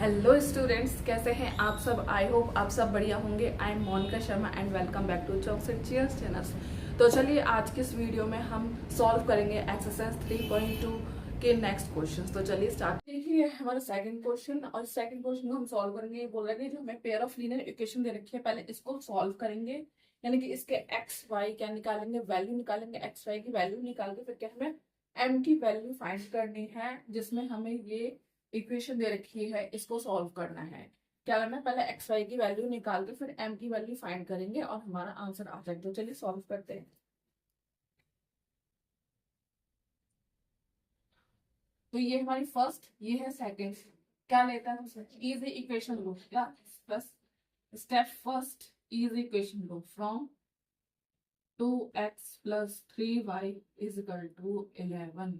Hello students, कैसे हैं आप सब। आई होप आप सब बढ़िया होंगे। I am Monika Sharma and welcome back to Chalks and Cheers channel. तो चलिए आज की इस वीडियो में हम सॉल्व करेंगे एक्सरसाइज 3.2 के नेक्स्ट क्वेश्चन। तो चलिए स्टार्ट। देखिए हमारा सेकंड क्वेश्चन, और सेकंड क्वेश्चन को हम सॉल्व करेंगे। ये बोल रहे हैं जो हमें पेयर ऑफ लीनियर इक्वेशन दे रखी है, पहले इसको सॉल्व करेंगे, यानी कि इसके एक्स वाई क्या निकालेंगे, वैल्यू निकालेंगे, एक्स वाई की वैल्यू निकाल के फिर क्या हमें एम की वैल्यू फाइंड करनी है, जिसमें हमें ये इक्वेशन दे रखी है, इसको सॉल्व करना है। क्या करना है, पहले एक्स वाई की वैल्यू निकाल के फिर एम की वैल्यू फाइंड करेंगे और हमारा आंसर आ जाएगा। तो चलिए सॉल्व करते हैं। तो ये हमारी फर्स्ट, ये है सेकंड। क्या लेता है दूसरा, इजी इक्वेशन लो। क्या plus step first, easy equation लो from 2x plus 3y is equal to 11।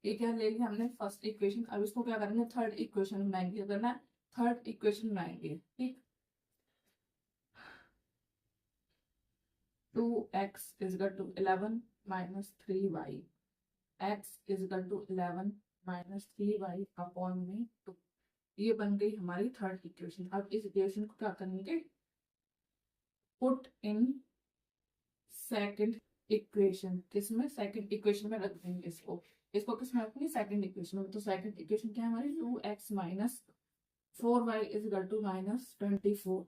ये क्या ले लिया हमने फर्स्ट इक्वेशन। अब इसको क्या करेंगे, थर्ड इक्वेशन बनाएंगे। क्या करना है, थर्ड इक्वेशन बनाएंगे। ठीक, 2x is equal to 11 minus 3y, x is equal to 11 minus 3y upon में 2। ये बन गई हमारी थर्ड इक्वेशन। अब इस इक्वेशन को क्या करेंगे, पुट इन सेकंड इक्वेशन। किसमें, सेकंड इक्वेशन में रख देंगे इसको। इसको किसमें रखेंगे, सेकंड इक्वेशन में। तो सेकंड इक्वेशन क्या है हमारी, 2x minus 4y is equal to minus 24।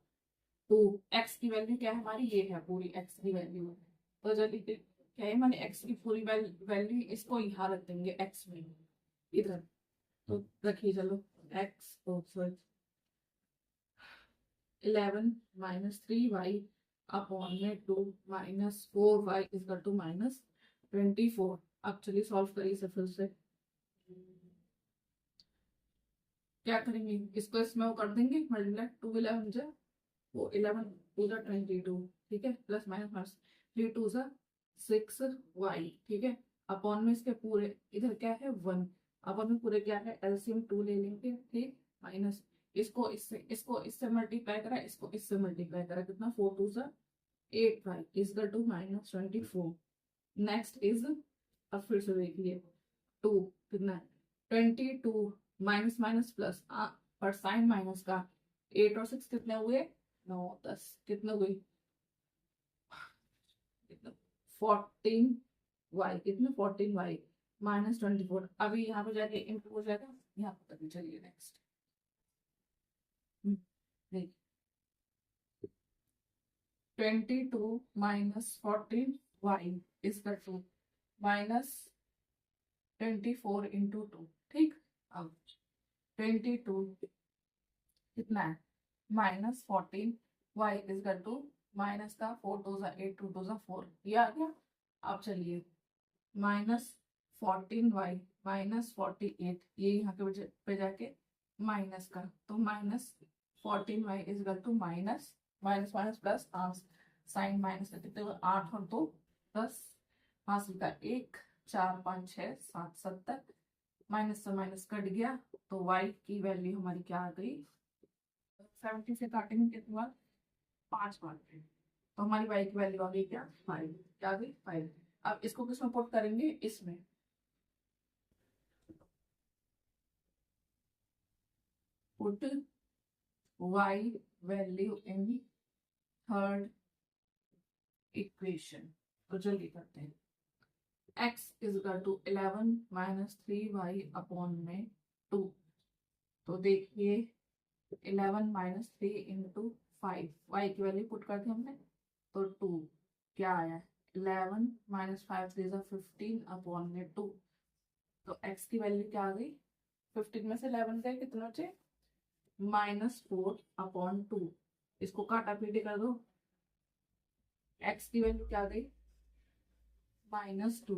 तो x की वैल्यू क्या है हमारी, ये है पूरी x की वैल्यू। तो चलिए क्या है, मैंने x की पूरी वैल्यू इसको यहाँ रख देंगे x में, इधर। तो रखिए चलो, x sorry 11 minus 3y upon में 2 minus 4y is equal to minus 24। अब चलिए सॉल्व करिए इसे फिर से। क्या करेंगे, इसको इसमें वो कर देंगे मल्टीप्लाई। 2 11 जा वो 11 2 जा 22, ठीक है, प्लस माइनस माइनस 3 2 जा 6y, ठीक है, अपॉन में इसके पूरे इधर क्या है 1, अपॉन में पूरे क्या है एलसीएम 2 ले लेंगे, ठीक, माइनस इसको इससे मल्टीप्लाई करा, इसको इससे मल्टीप्लाई करा, कितना 4 2 जा 8y is equal to minus 24। Next is, अब फिर से देखिए 2 कितना है 22 माइनस माइनस प्लस, पर साइन माइनस का 8 और 6 कितने हुए 9 10, कितने हुए 14y, कितने 14y माइनस 24। अभी यहाँ पे जाके इंटू हो जाएगा, यहाँ पर तक चलिए नेक्स्ट। देखिए 22 minus 14y is to minus 24 into 2, ठीक। अब 22 कितना है minus 14y is to minus का 4 2 8 2 2 4, ये आ गया। अब चलिए माइनस 14y माइनस 48, ये यहाँ के पे जाके माइनस का, तो minus 14y is to minus minus minus plus sign minus का कितने 8 और 2 10, हासिल का 1 4 5 6 7 70, माइनस से माइनस कट गया, तो y की वैल्यू हमारी क्या आ गई, 70 से काटेंगे कितनी बार 5 बार, तो हमारी y की वैल्यू आ गई क्या 5, क्या आ गई 5। अब इसको किसमें पुट करेंगे, इसमें put y value in third equation. तो जल्दी करते हैं, x is equal to 11 minus 3y upon में 2। तो देखिए 11 माइनस 3 इंटू 5, y की वैल्यू पुट कर दी हमने, तो 2 क्या आया 11 माइनस 5 3 15 अपॉन में 2। तो x की वैल्यू क्या आ गई, 15 में से 11 गए कितने बचे माइनस 4 अपॉन 2। इसको काटा पीटी कर दो, x की वैल्यू क्या आ गई माइनस 2।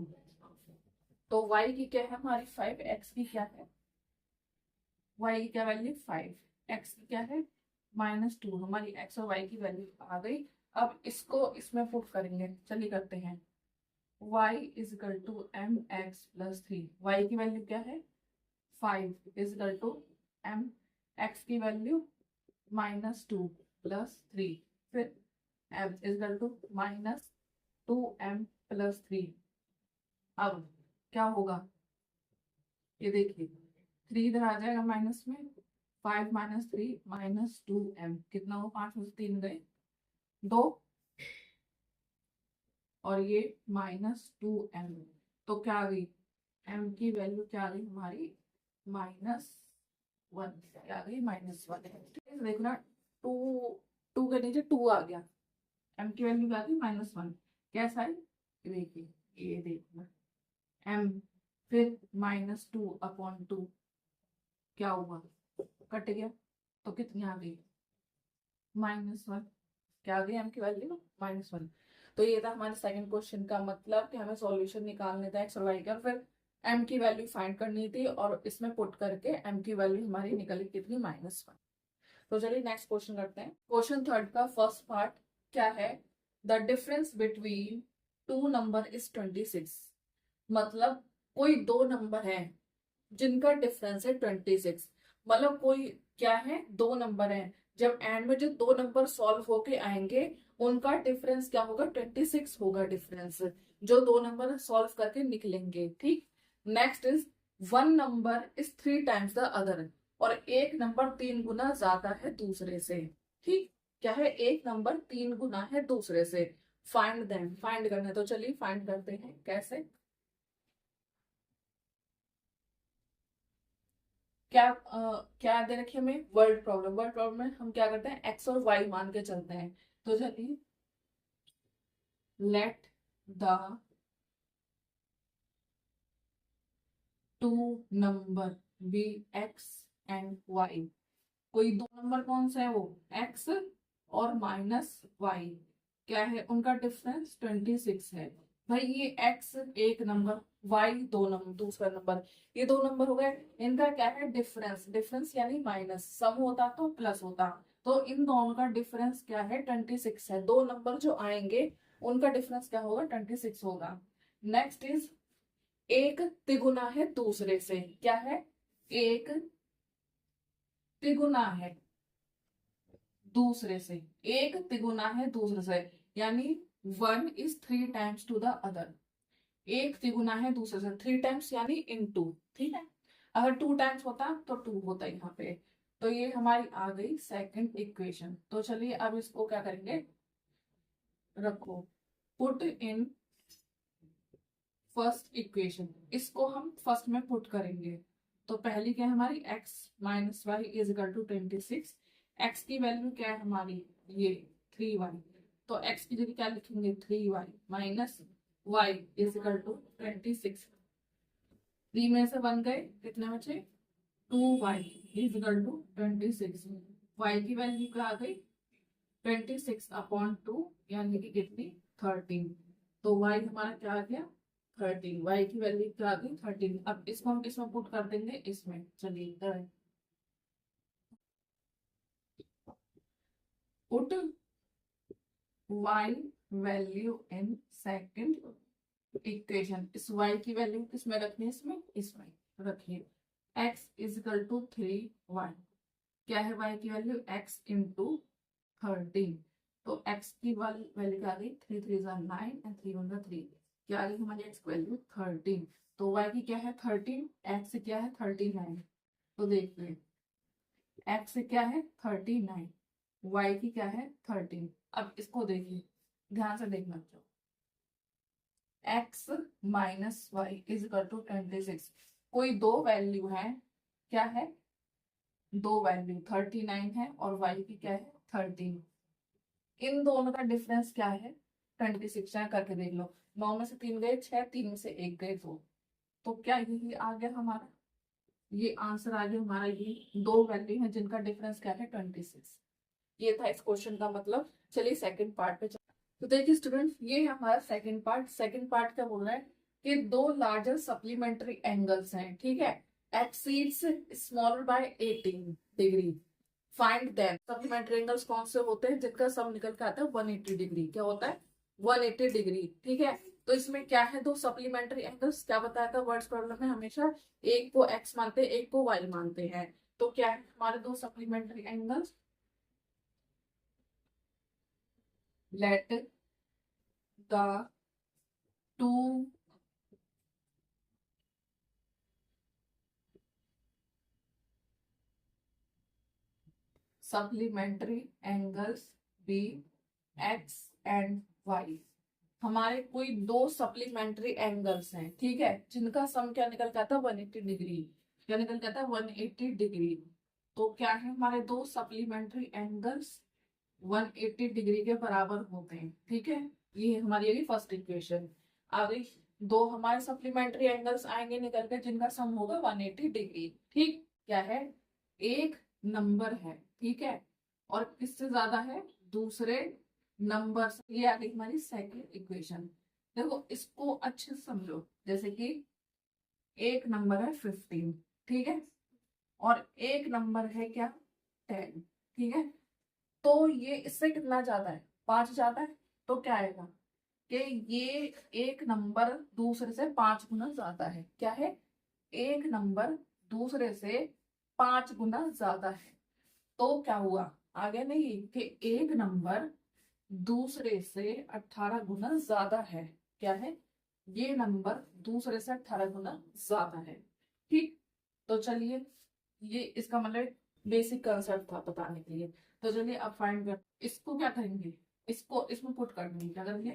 तो y की क्या है हमारी 5, x की क्या है, y की क्या वैल्यू 5, x की क्या है माइनस 2। हमारी x और y की वैल्यू आ गई। अब इसको इसमें पुट करेंगे, चलिए करते हैं। y is equal to M X plus 3, y की वैल्यू क्या है 5 is equal to M X की वैल्यू माइनस 2 प्लस 3, फिर m is equal to minus 2m plus 3। अब क्या होगा, ये देखिए 3 इधर आ जाएगा माइनस में, 5 माइनस 3 माइनस 2m, कितना हो, 5 में से 3 गए 2, और ये -2m, तो क्या आ गई, m की वैल्यू क्या आ गई हमारी, -1, क्या आ गई, -1। देखना 2, 2 के नीचे 2 आ गया, m की वैल्यू क्या आ गई, -1। कैसा है, देखिए, ये देखना, m फिर -2/2, क्या हुआ, कट गया, तो कितनी आ गई, -1। क्या आ गई m की वैल्यू, -1। तो ये था हमारे सेकंड क्वेश्चन का मतलब कि हमें सॉल्यूशन निकालने था एक्स और वाई का, फिर m की वैल्यू फाइंड करनी थी और इसमें पुट करके m की वैल्यू हमारी निकली कितनी, -1। तो चलिए नेक्स्ट क्वेश्चन करते हैं। क्वेश्चन थर्ड का फर्स्ट पार्ट क्या है, the difference between two number is 26। मतलब कोई दो नंबर है जिनका डिफरेंस है 26। मतलब कोई क्या है, दो नंबर है, जब एंड में जो दो नंबर सॉल्व होके आएंगे उनका डिफरेंस क्या होगा, 26 होगा डिफरेंस, जो दो नंबर सॉल्व करके निकलेंगे। ठीक, next is one number is 3 times the other, और एक नंबर 3 गुना ज्यादा है दूसरे से। ठीक, क्या है, एक नंबर 3 गुना है दूसरे से, फाइंड देम, फाइंड करना है। तो चलिए फाइंड करते हैं, कैसे, क्या दे रखी है हमें, वर्ड प्रॉब्लम। वर्ड प्रॉब्लम में हम क्या करते हैं, एक्स और वाई मान के चलते हैं। तो चलिए, let the two number be X and Y. कोई दो नंबर कौन सा है, वो एक्स और -y, क्या है उनका डिफरेंस 26 है। भाई ये x एक नंबर, y दो नंबर, दूसरा नंबर, ये दो नंबर हो गए, इनका क्या है डिफरेंस, डिफरेंस यानी माइनस, सम होता तो प्लस होता, तो इन दोनों का डिफरेंस क्या है, 26 है। दो नंबर जो आएंगे उनका डिफरेंस क्या होगा, 26 होगा। नेक्स्ट इज एक तिगुना है दूसरे से, क्या है, एक तिगुना है दूसरे से, एक तिगुना है दूसरे से, यानी 1 is 3 times to the other. एक तिगुना है दूसरे से 3 टाइम्स यानी इनटू। ठीक है, अगर 2 टाइम्स होता तो 2 होता यहाँ पे। तो ये हमारी आ गई सेकंड इक्वेशन। तो चलिए अब इसको क्या करेंगे, रखो, पुट इन फर्स्ट इक्वेशन, इसको हम फर्स्ट में पुट करेंगे। तो पहली क्या है हमारी, x - y is equal to 26। x की वैल्यू क्या है हमारी, ये 3y, तो x की जगह क्या लिखेंगे, 3y minus y is equal to 26। 3 में से 1 गए, कितने बचे, 2y is equal to 26। y की वैल्यू क्या आ गई, 26/2, यानी कि कितनी, 13। तो y हमारा क्या आ गया, 13। y की वैल्यू क्या आ गई, 13। अब इसको हम किसमें पुट कर देंगे, इसमें, चलिए करें, put y value in second equation. इस y की वैल्यू किसमें रखनी है, इसमें, इसमें रखिए। x is equal to 3y, क्या है y की वैल्यू, x इंटू 13। तो x की वैल्यू क्या आ गई, 3 3 9 एंड 3 1 3, क्या आ गई हमारी x वैल्यू 13। तो y की क्या है 13, x क्या है 39। तो देखिए x क्या है 39, y की क्या है 13। अब इसको देखिए, ध्यान से देखना चाहिए, x - y is equal to 26। कोई दो वैल्यू है, क्या है, दो वैल्यू 39 है और y की क्या है 13। इन दोनों का डिफरेंस क्या है, 26। यहाँ करके देख लो, 9 में से 3 गए 6, 3 में से 1 गए 2, तो क्या यही आ गया हमारा, ये आंसर आ गया हमारा। ये दो वैल्यू है जिनका डिफरेंस क्या है, 26। ये था इस क्वेश्चन का मतलब। चलिए सेकंड पार्ट पे तो देखिए स्टूडेंट, ये है हमारा सेकंड पार्ट। सेकंड पार्ट क्या बोल रहा है कि दो लार्जर सप्लीमेंट्री एंगल्स हैं, ठीक है, exceeds smaller by 18 degree, find them. Supplementary angles कौन से होते हैं जिनका सम निकल के आता है 180 डिग्री, क्या होता है 180 डिग्री। ठीक है, तो इसमें क्या है, दो सप्लीमेंट्री एंगल्स, क्या बताया था वर्ड्स प्रॉब्लम में, हमेशा एक को x मानते हैं एक को y मानते हैं। तो क्या है हमारे दो supplementary angles, let the two supplementary angles be X and Y. हमारे कोई दो सप्लीमेंट्री एंगल्स हैं, ठीक है, जिनका सम क्या निकल के आता है 180 डिग्री। क्या निकल के आता है 180 डिग्री। तो क्या है, हमारे दो सप्लीमेंट्री एंगल्स 180 डिग्री के बराबर होते हैं, ठीक है। ये हमारी होगी फर्स्ट इक्वेशन। आगे दो हमारे सप्लीमेंट्री एंगल्स आएंगे निकल के जिनका सम होगा 180 डिग्री, ठीक। क्या है, एक नंबर है, ठीक है, और किससे ज्यादा है, दूसरे नंबर से। ये आ गई हमारी सेकंड इक्वेशन। देखो इसको अच्छे से समझो, जैसे कि एक नंबर है 15, ठीक है, और एक नंबर है क्या 10, ठीक है। तो ये इससे कितना ज्यादा है, 5 ज्यादा है। तो क्या आएगा कि ये एक नंबर दूसरे से 5 गुना ज्यादा है। क्या है, एक नंबर दूसरे से 5 गुना ज्यादा है। तो क्या हुआ, आगे नहीं कि एक नंबर दूसरे से 18 गुना ज्यादा है। क्या है, ये नंबर दूसरे से 18 गुना ज्यादा है, ठीक। तो चलिए, ये इसका मतलब बेसिक कंसेप्ट था बताने के लिए। तो चलिए अब फाइंड कर, इसको क्या करेंगे, इसको इसमें पुट कर देंगे। क्या करेंगे,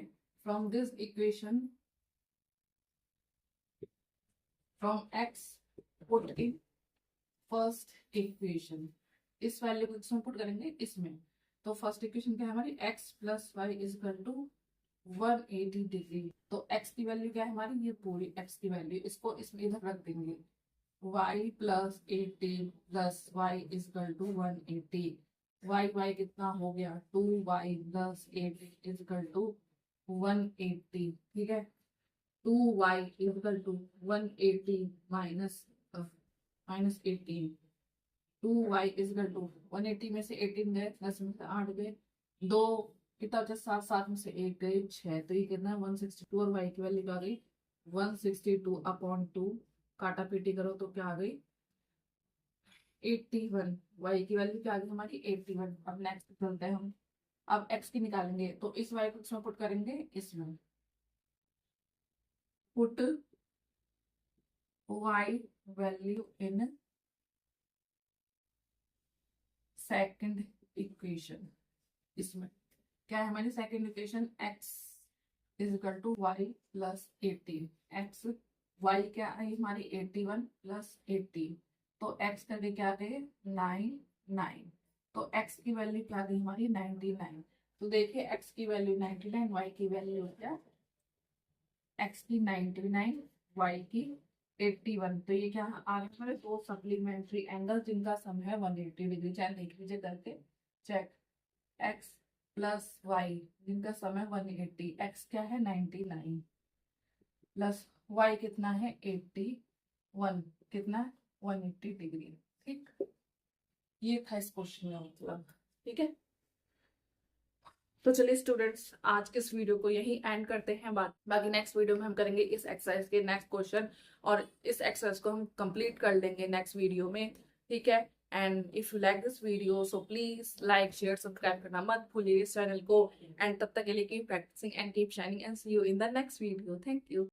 from this equation, from x put in first equation. इस वैल्यू को इसमें पुट करेंगे इसमें। तो फर्स्ट इक्वेशन क्या है हमारी, x plus Y is equal to 180 degree. तो x की वैल्यू क्या है हमारी, ये पूरी x की वैल्यू, इसको इसमें इधर रख देंगे। y plus 80 plus Y is equal to 180। y कितना हो गया, 2y plus 80 is equal to 180, ठीक है। 2y is equal to 180 minus minus 18। 2y is equal to 180 में से 18 गए, 10 में से 8 गए, 2 कितना बचा, 7, 7 में से 1 गए 6। तो ये कितना है 162, और y की वैल्यू आ गई 162 अपॉन 2। काटा पीटी करो तो क्या आ गई 81। y की वैल्यू क्या आ गई हमारी 81। अब नेक्स्ट चलते हैं हम, अब x की निकालेंगे। तो इस y को इसमें पुट करेंगे, इसमें put y value in second equation. इसमें क्या है हमारी second equation, x is equal to Y plus 18। x y क्या आई हमारी 81 प्लस 18। तो x का भी क्या गए 9। तो x की वैल्यू क्या गई हमारी 99। तो देखिए x की वैल्यू 99, y की वैल्यू क्या, x की 99, y की 81। तो ये क्या आ गया हमारे दो सप्लीमेंट्री एंगल जिनका सम है 180 डिग्री। चाहे देख लीजिए करके चेक, x प्लस वाई जिनका सम है 180, x क्या है 99 प्लस y कितना है 81, कितना 180 डिग्री, ठीक। ये था इस क्वेश्चन का मतलब, ठीक है। तो चलिए स्टूडेंट्स, आज के इस वीडियो को यही एंड करते हैं। बाकी नेक्स्ट वीडियो में हम करेंगे इस एक्सरसाइज के नेक्स्ट क्वेश्चन, और इस एक्सरसाइज को हम कंप्लीट कर लेंगे नेक्स्ट वीडियो में, ठीक है। And if you like this video so please like share subscribe करना मत भूलिए इस चैनल को। एंड तब तक के लिए keep practising and keep shining and see you in the next video. Thank you.